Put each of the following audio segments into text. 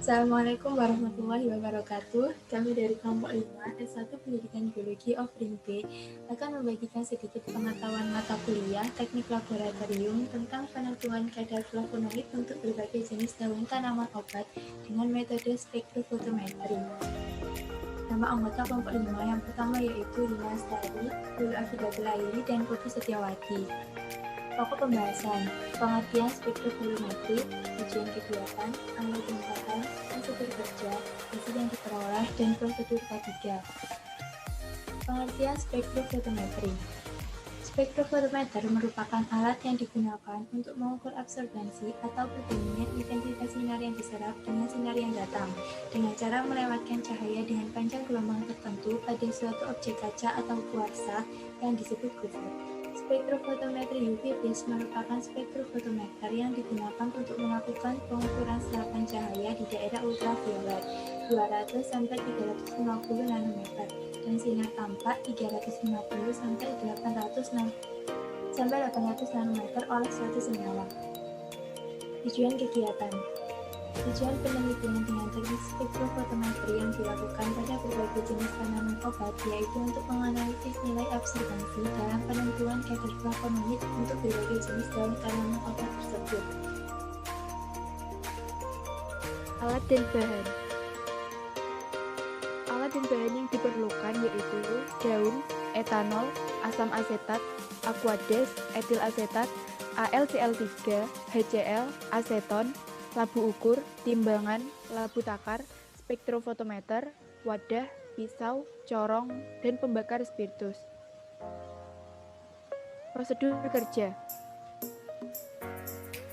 Assalamualaikum warahmatullahi wabarakatuh. Kami dari kelompok 5 S1 Pendidikan Biologi Offering B akan membagikan sedikit pengetahuan mata kuliah teknik laboratorium tentang penentuan kadar flavonoid untuk berbagai jenis daun tanaman obat dengan metode spektrofotometri. Nama anggota kelompok 5 yang pertama yaitu Rina Astari, Lulu Afidatul Laili, dan Putri Setiawati. Pokok pembahasan, pengertian spektrofotometri, tujuan kegiatan, alat penempatan, prosedur kerja, hasil yang diperoleh, dan prosedur K3. Pengertian spektrofotometri. Spektrofotometer merupakan alat yang digunakan untuk mengukur absorbansi atau perbandingan intensitas sinar yang diserap dengan sinar yang datang, dengan cara melewatkan cahaya dengan panjang gelombang tertentu pada suatu objek kaca atau kuarsa yang disebut kufur. Spektrofotometri UV-Vis merupakan spektrofotometer yang digunakan untuk melakukan pengukuran serapan cahaya di daerah ultraviolet 200 sampai 350 nanometer dan sinar tampak 350 sampai 800 nanometer oleh suatu senyawa. Tujuan kegiatan. Tujuan penelitian dengan teknik spektrofotometri yang dilakukan pada berbagai jenis tanaman obat yaitu untuk menganalisis nilai absorbansi dalam penentuan kadar flavonoid untuk berbagai jenis daun tanaman obat tersebut. Alat dan bahan. Alat dan bahan yang diperlukan yaitu daun, etanol, asam asetat, aquades, etil asetat, AlCl3, HCl, aseton, labu ukur, timbangan, labu takar, spektrofotometer, wadah, pisau, corong, dan pembakar spiritus. Prosedur kerja.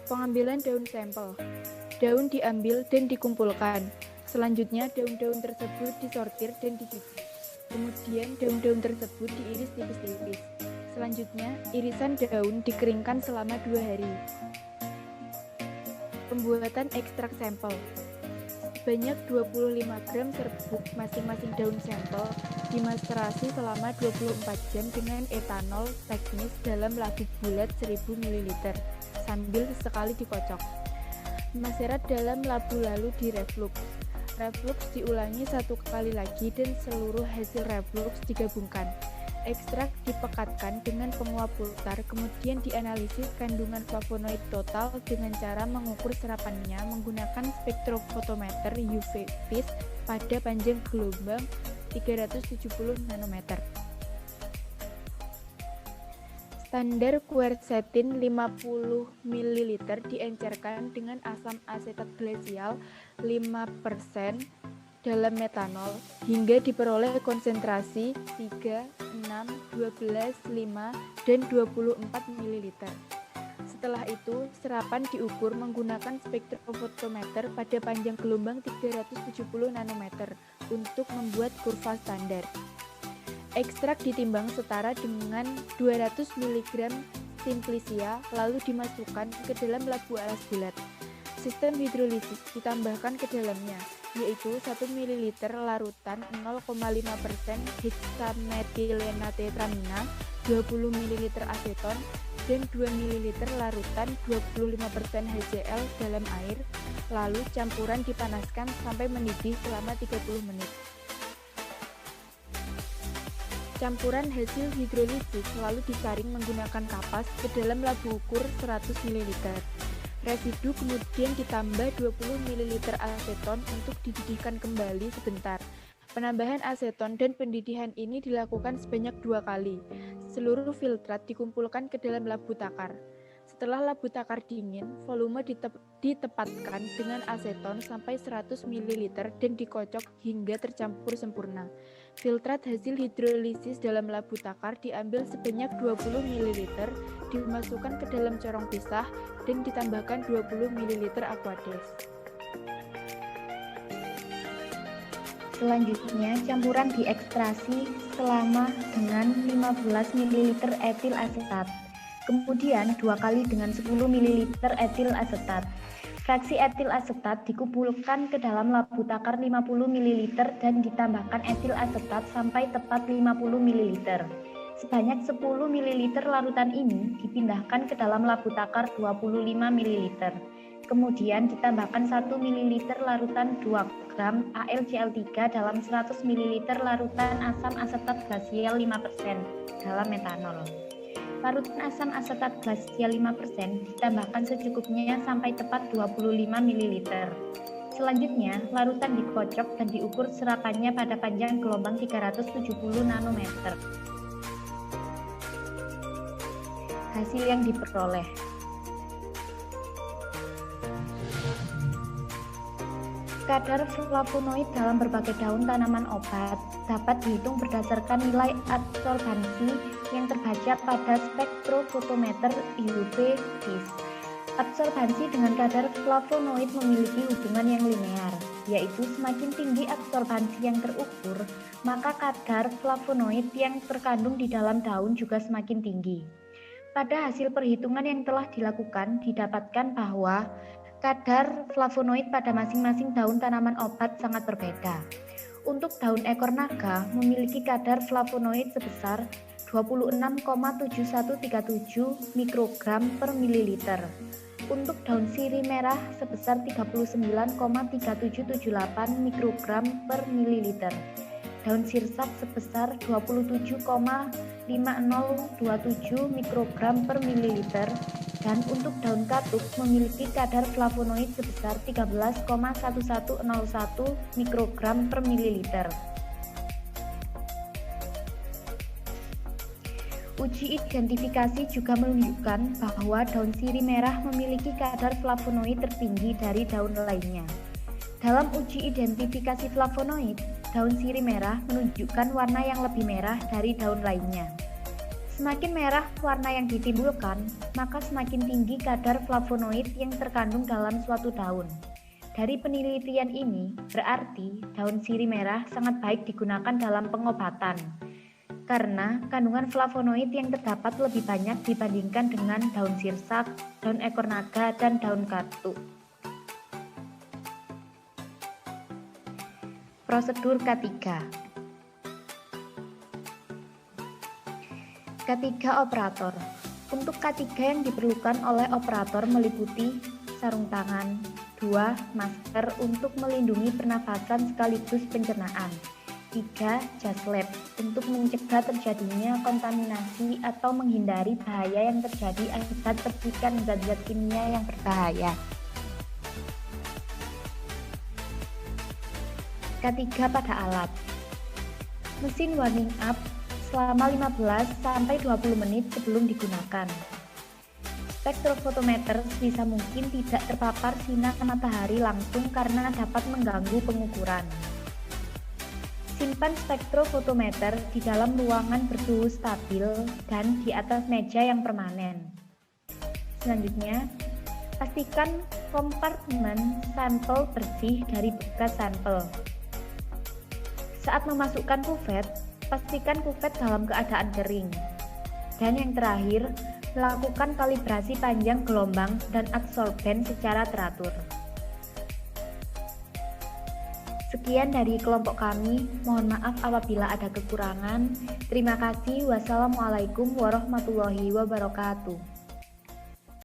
Pengambilan daun sampel. Daun diambil dan dikumpulkan. Selanjutnya daun-daun tersebut disortir dan dicuci. Kemudian daun-daun tersebut diiris tipis-tipis. Selanjutnya, irisan daun dikeringkan selama 2 hari. Pembuatan ekstrak sampel. Sebanyak 25 gram serbuk masing-masing daun sampel dimasterasi selama 24 jam dengan etanol teknis dalam labu bulat 1000 ml sambil sekali dikocok. Maserat dalam labu lalu direflux. Reflux diulangi 1 kali lagi dan seluruh hasil reflux digabungkan. Ekstrak dipekatkan dengan penguap pulsar, kemudian dianalisis kandungan flavonoid total dengan cara mengukur serapannya menggunakan spektrofotometer UV-Vis pada panjang gelombang 370 nanometer. Standar quercetin 50 ml diencerkan dengan asam asetat glasial 5% dalam metanol hingga diperoleh konsentrasi 3, 6, 12, 5, dan 24 ml. Setelah itu, serapan diukur menggunakan spektrofotometer pada panjang gelombang 370 nanometer untuk membuat kurva standar. Ekstrak ditimbang setara dengan 200 mg simplicia lalu dimasukkan ke dalam labu alas bulat. Sistem hidrolisis ditambahkan ke dalamnya, yaitu 1 ml larutan 0,5% hexametilenatetramina, 20 ml aseton, dan 2 ml larutan 25% HCl dalam air, lalu campuran dipanaskan sampai mendidih selama 30 menit. Campuran hasil hidrolisis lalu disaring menggunakan kapas ke dalam labu ukur 100 ml. Residu kemudian ditambah 20 ml aseton untuk dididihkan kembali sebentar. Penambahan aseton dan pendidihan ini dilakukan sebanyak 2 kali. Seluruh filtrat dikumpulkan ke dalam labu takar. Setelah labu takar dingin, volume ditepatkan dengan aseton sampai 100 ml dan dikocok hingga tercampur sempurna. Filtrat hasil hidrolisis dalam labu takar diambil sebanyak 20 ml, dimasukkan ke dalam corong pisah, dan ditambahkan 20 ml aquades. Selanjutnya, campuran diekstrasi selama dengan 15 ml etil asetat. Kemudian 2 kali dengan 10 ml etil asetat. Fraksi etil asetat dikumpulkan ke dalam labu takar 50 ml dan ditambahkan etil asetat sampai tepat 50 ml. Sebanyak 10 ml larutan ini dipindahkan ke dalam labu takar 25 ml. Kemudian ditambahkan 1 ml larutan 2 gram AlCl3 dalam 100 ml larutan asam asetat glasial 5% dalam metanol. Larutan asam asetat glasial 5% ditambahkan secukupnya sampai tepat 25 ml. Selanjutnya, larutan dikocok dan diukur serapannya pada panjang gelombang 370 nanometer. Hasil yang diperoleh. Kadar flavonoid dalam berbagai daun tanaman obat dapat dihitung berdasarkan nilai adsorbansi yang terbaca pada spektrofotometer UV VIS. Absorbansi dengan kadar flavonoid memiliki hubungan yang linear, yaitu semakin tinggi absorbansi yang terukur, maka kadar flavonoid yang terkandung di dalam daun juga semakin tinggi. Pada hasil perhitungan yang telah dilakukan, didapatkan bahwa kadar flavonoid pada masing-masing daun tanaman obat sangat berbeda. Untuk daun ekor naga memiliki kadar flavonoid sebesar 26,7137 mikrogram per mililiter. Untuk daun sirih merah sebesar 39,3778 mikrogram per mililiter. Daun sirsak sebesar 27,5027 mikrogram per mililiter. Dan untuk daun katuk memiliki kadar flavonoid sebesar 13,1101 mikrogram per mililiter. Uji identifikasi juga menunjukkan bahwa daun sirih merah memiliki kadar flavonoid tertinggi dari daun lainnya. Dalam uji identifikasi flavonoid, daun sirih merah menunjukkan warna yang lebih merah dari daun lainnya. Semakin merah warna yang ditimbulkan, maka semakin tinggi kadar flavonoid yang terkandung dalam suatu daun. Dari penelitian ini, berarti daun sirih merah sangat baik digunakan dalam pengobatan, karena kandungan flavonoid yang terdapat lebih banyak dibandingkan dengan daun sirsak, daun ekor naga, dan daun katuk. Prosedur K3. K3 operator. Untuk K3 yang diperlukan oleh operator meliputi sarung tangan, 2 masker untuk melindungi pernafasan sekaligus pencernaan, 3 jas lab untuk mencegah terjadinya kontaminasi atau menghindari bahaya yang terjadi akibat percikan zat-zat kimia yang berbahaya. K3 pada alat. Mesin warming up selama 15-20 menit sebelum digunakan. Spektrofotometer sebisa mungkin tidak terpapar sinar matahari langsung karena dapat mengganggu pengukuran. Simpan spektrofotometer di dalam ruangan bersuhu stabil dan di atas meja yang permanen. Selanjutnya, pastikan kompartemen sampel bersih dari bekas sampel. Saat memasukkan kuvet, pastikan kuvet dalam keadaan kering. Dan yang terakhir, lakukan kalibrasi panjang gelombang dan absorben secara teratur. Sekian dari kelompok kami, mohon maaf apabila ada kekurangan. Terima kasih. Wassalamualaikum warahmatullahi wabarakatuh.